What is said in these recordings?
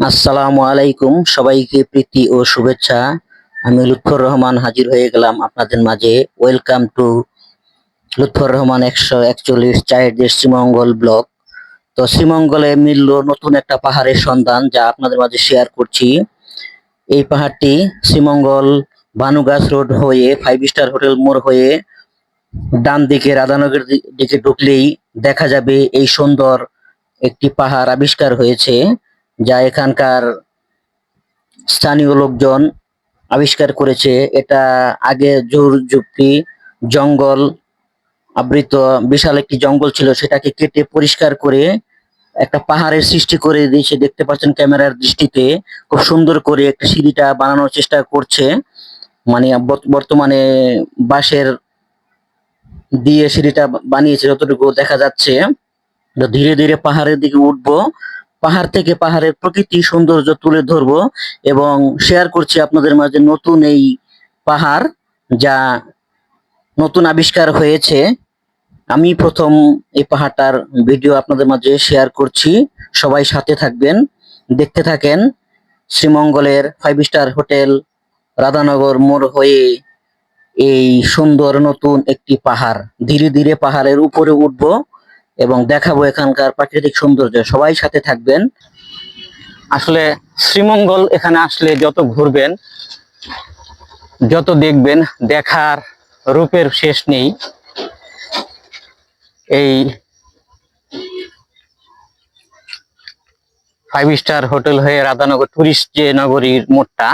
আসসালামু আলাইকুম, সবাইকে প্রীতি ও শুভেচ্ছা। আমি লুৎফর রহমান হাজির হয়ে গেলাম আপনাদের মাঝে। ওয়েলকাম টু লুৎফর রহমান 141 চায়ের দেশ শ্রীমঙ্গল ব্লগ। তো শ্রীমঙ্গলে মিলল নতুন একটা পাহাড়ের সন্ধান, যা আপনাদের মাঝে শেয়ার করছি। এই পাহাড়টি শ্রীমঙ্গল ভানুগাছ রোড হয়ে 5 স্টার হোটেল মোড় হয়ে ডান দিকে রাধানগর দিকে ঢুকলেই দেখা যাবে এই সুন্দর একটি পাহাড় আবিষ্কার হয়েছে, যা এখানকার স্থানীয় লোকজন আবিষ্কার করেছে। এটা আগে ঝুর ঝুপড়ি জঙ্গল আবৃত বিশাল একটি জঙ্গল ছিল, সেটাকে কেটে পরিষ্কার করে একটা পাহাড়ের সৃষ্টি করে দিয়েছে। দেখতে পাচ্ছেন ক্যামেরার দৃষ্টিতে খুব সুন্দর করে একটা সিঁড়িটা বানানোর চেষ্টা করছে। মানে বর্তমানে বাঁশের দিয়ে সিঁড়িটা বানিয়েছে যতটুকু দেখা যাচ্ছে। তো ধীরে ধীরে পাহাড়ের দিকে উঠবো, পাহাড় থেকে পাহাড়ের প্রকৃতি সৌন্দর্য তুলে ধরবো এবং শেয়ার করছি আপনাদের মাঝে নতুন এই পাহাড়, যা নতুন আবিষ্কার হয়েছে। আমি প্রথম এই পাহাড়টার ভিডিও আপনাদের মাঝে শেয়ার করছি, সবাই সাথে থাকবেন, দেখতে থাকেন। শ্রীমঙ্গলের 5 স্টার হোটেল রাধানগর মোড় হয়ে এই সুন্দর নতুন একটি পাহাড়, ধীরে ধীরে পাহাড়ের উপরে উঠবো এবং দেখাবো এখানকার প্রাকৃতিক সৌন্দর্য। সবাই সাথে থাকবেন। আসলে শ্রীমঙ্গল এখানে আসলে যত ঘুরবেন, যত দেখবেন, দেখার রূপের শেষ নেই। এই 5 স্টার হোটেল হয়ে রাধানগর টুরিস্ট যে নগরীর মোড়টা,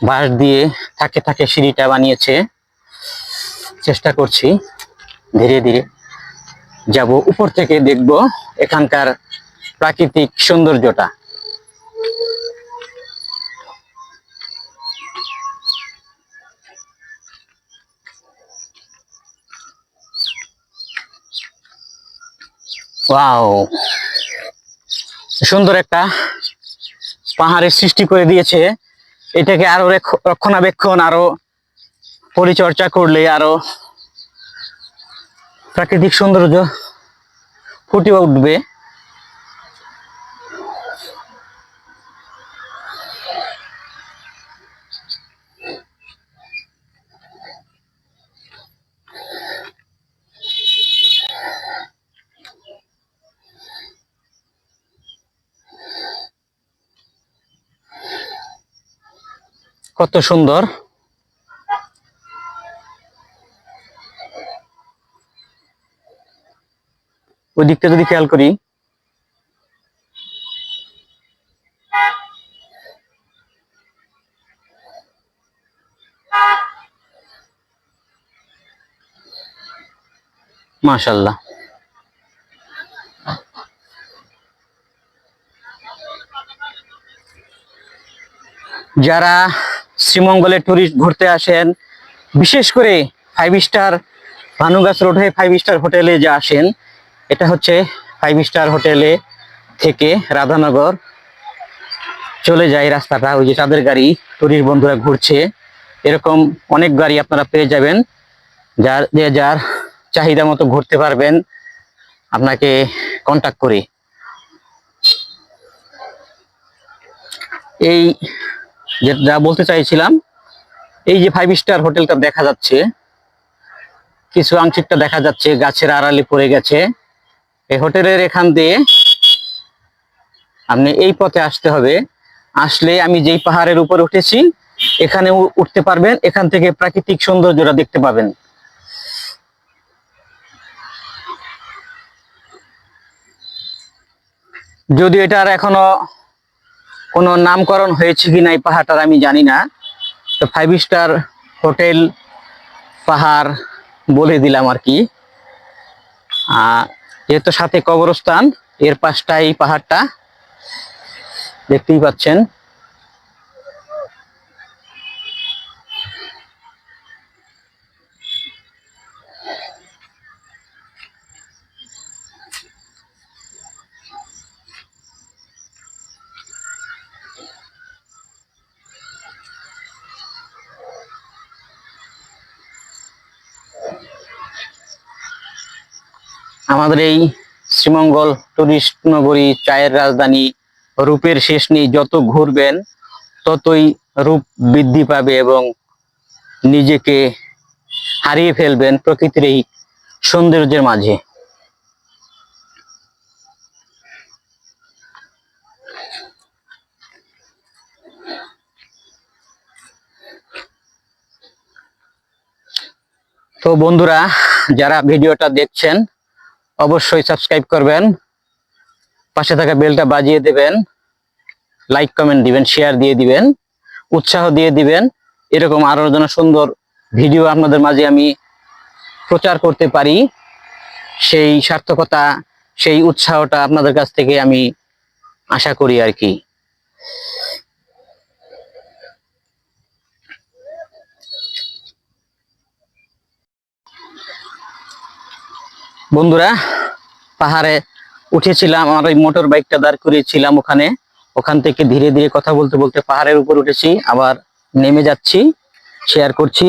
বাঁশ দিয়ে থাকে থাকে সিঁড়িটা বানিয়েছে। চেষ্টা করছি ধীরে ধীরে যাব, উপর থেকে দেখব এখানকার প্রাকৃতিক সৌন্দর্যটা। ওয়াও, সুন্দর একটা পাহাড়ের সৃষ্টি করে দিয়েছে। এটাকে আরো রক্ষণাবেক্ষণ, আরো পরিচর্যা করলে আরো প্রাকৃতিক সৌন্দর্য ফুটে উঠবে। কত সুন্দর! ওই দিকটা যদি খেয়াল করি, মাশাআল্লাহ। যারা শ্রীমঙ্গলে টুরিস্ট ঘুরতে আসেন, বিশেষ করে 5 স্টার ভানুগাছ রোড হয়ে 5 স্টার হোটেলে যে আসেন, এটা হচ্ছে 5 স্টার হোটেলে থেকে রাধানগর চলে যায় রাস্তাটা। ওই যে তাদের গাড়ি, টুরিস্ট বন্ধুরা ঘুরছে, এরকম অনেক গাড়ি আপনারা পেয়ে যাবেন। যার চাহিদা মতো ঘুরতে পারবেন আপনাকে কন্টাক্ট করে। এই যা বলতে চাইছিলাম, এই যে 5 স্টার হোটেলটা দেখা যাচ্ছে, কিছু আংশিকটা দেখা যাচ্ছে গাছের আড়ালে পড়ে গেছে। এই হোটেলের এখান দিয়ে আপনি এই পথে আসতে হবে। আসলে আমি যেই পাহাড়ের উপরে উঠেছি, এখানে উঠতে পারবেন, এখান থেকে প্রাকৃতিক সৌন্দর্যটা দেখতে পাবেন। যদিও এটার এখনো কোনো নামকরণ হয়েছে কিনা এই পাহাড়টার আমি জানি না। তো 5 স্টার হোটেল পাহাড় বলে দিলাম আর কি। যেহেতু সাথে কবরস্থান, এর পাশটা এই পাহাড়টা দেখতেই পাচ্ছেন। আমাদের এই শ্রীমঙ্গল টুরিস্ট নগরী, চায়ের রাজধানী, রূপের শেষ নেই। যত ঘুরবেন ততই রূপ বৃদ্ধি পাবে এবং নিজেকে হারিয়ে ফেলবেন প্রকৃতির এই সৌন্দর্যের মাঝে। তো বন্ধুরা, যারা ভিডিওটা দেখছেন অবশ্যই সাবস্ক্রাইব করবেন, পাশে থাকা বেলটা বাজিয়ে দেবেন, লাইক কমেন্ট দিবেন, শেয়ার দিয়ে দিবেন, উৎসাহ দিয়ে দিবেন। এরকম আরো যেন সুন্দর ভিডিও আপনাদের মাঝে আমি প্রচার করতে পারি, সেই সার্থকতা, সেই উৎসাহটা আপনাদের কাছ থেকে আমি আশা করি আর কি। বন্ধুরা, পাহাড়ে উঠেছিলাম, আমার ওই মোটর বাইকটা দাঁড় করিয়েছিলাম ওখানে। ওখান থেকে ধীরে ধীরে কথা বলতে বলতে পাহাড়ের উপর উঠেছি, আবার নেমে যাচ্ছি, শেয়ার করছি।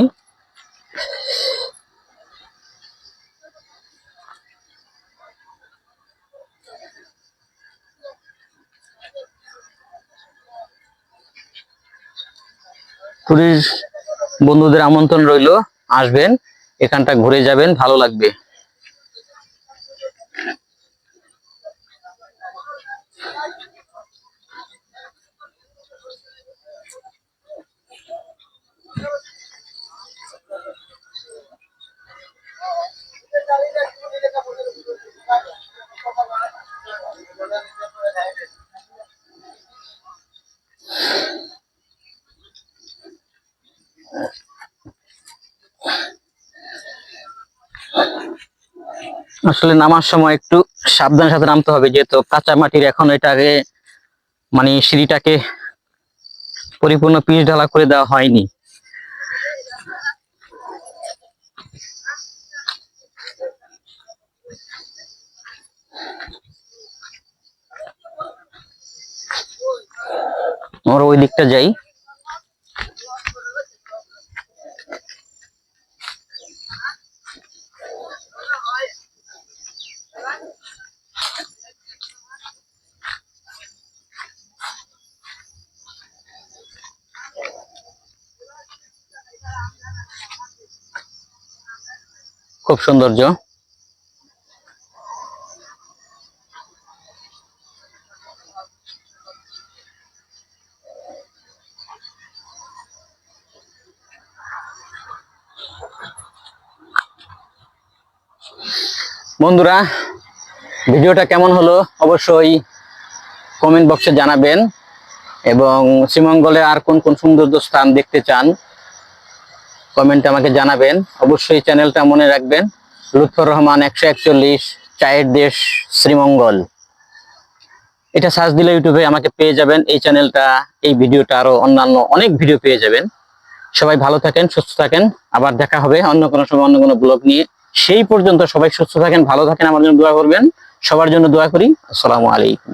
টুরিস্ট বন্ধুদের আমন্ত্রণ রইল, আসবেন, এখানটা ঘুরে যাবেন, ভালো লাগবে। আসলে নামার সময় একটু সাবধানের সাথে নামতে হবে, যেহেতু কাঁচা মাটির এখন এটাকে মানে সিঁড়িটাকে পরিপূর্ণ পিচ ঢালা করে দেওয়া হয়নি। আমরা ওই দিকটা যাই। খুব সৌন্দর্য। বন্ধুরা, ভিডিওটা কেমন হলো অবশ্যই কমেন্ট বক্সে জানাবেন, এবং শ্রীমঙ্গলে আর কোন কোন সৌন্দর্য স্থান দেখতে চান কমেন্টে আমাকে জানাবেন। অবশ্যই চ্যানেলটা মনে রাখবেন, লুৎফর রহমান 141 চায়ের দেশ শ্রীমঙ্গল। এটা সার্চ দিলে ইউটিউবে আমাকে পেয়ে যাবেন, এই চ্যানেলটা, এই ভিডিওটা, আরো অন্যান্য অনেক ভিডিও পেয়ে যাবেন। সবাই ভালো থাকেন, সুস্থ থাকেন, আবার দেখা হবে অন্য কোনো সময় অন্য কোনো ব্লগ নিয়ে। সেই পর্যন্ত সবাই সুস্থ থাকেন, ভালো থাকেন, আমার জন্য দোয়া করবেন। সবার জন্য দোয়া করি। আসসালামু আলাইকুম।